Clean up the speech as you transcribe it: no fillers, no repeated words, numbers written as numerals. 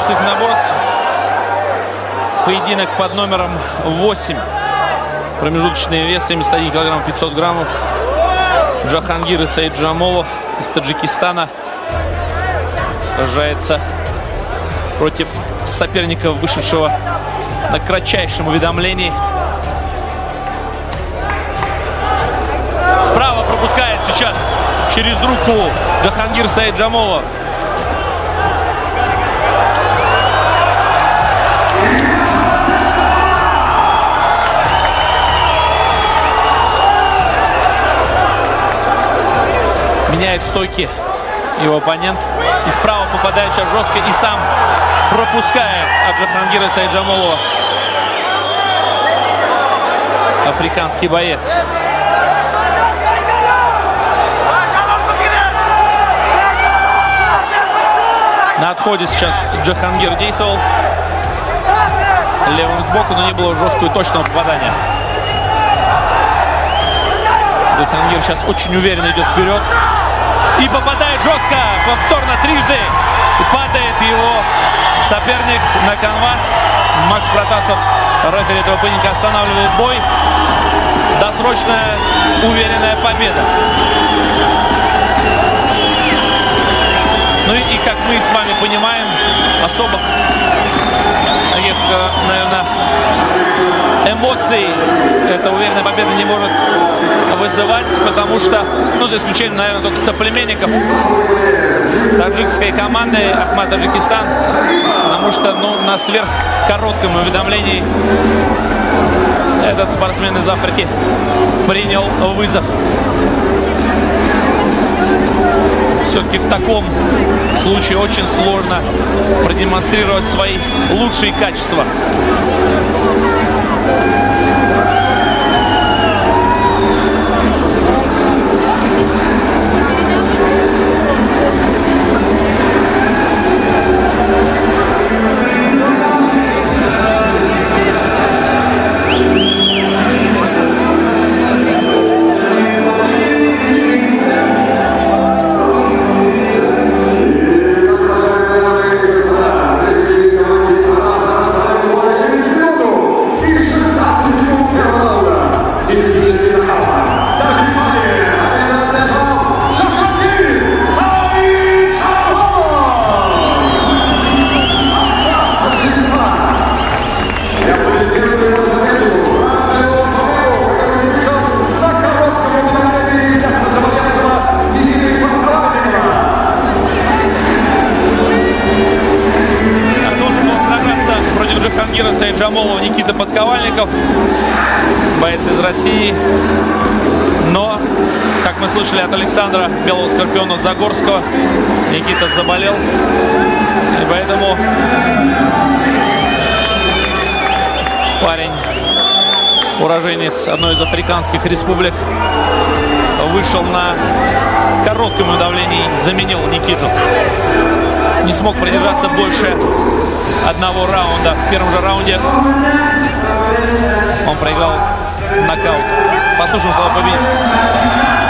рукопашных единоборств. Поединок под номером 8. Промежуточный вес 71 килограмм 500 граммов. Джахангир Исаиджамолов из Таджикистана сражается против соперника, вышедшего на кратчайшем уведомлении. Справа пропускает сейчас через руку Джахангир Исаиджамолов. Меняет стойки его оппонент. И справа попадает сейчас жестко и сам пропускает от Джахангира Исаиджамолова. Африканский боец. На отходе сейчас Джахангир действовал левым сбоку, но не было жесткого и точного попадания. Джахангир сейчас очень уверенно идет вперед. И попадает жестко, повторно трижды. И падает его соперник на канвас. Макс Протасов, рефери этого поединка, останавливает бой. Досрочная, уверенная победа. Ну и как мы с вами понимаем, особых таких, наверное, эмоций эта уверенная победа не может вызывать, потому что, ну, за исключением, наверное, только соплеменников таджикской команды Ахмат Таджикистан, потому что, ну, на сверхкоротком уведомлении этот спортсмен из Африки принял вызов. Все-таки в таком случае очень сложно продемонстрировать свои лучшие качества. Джахангира Исаиджамолова Никита Подковальников, боец из России. Но, как мы слышали от Александра Белого Скорпиона Загорского, Никита заболел. И поэтому парень, уроженец одной из африканских республик, вышел на коротком удавлении, заменил Никиту. Не смог продержаться больше одного раунда. В первом же раунде он проиграл нокаут. Послушаем слова победителя.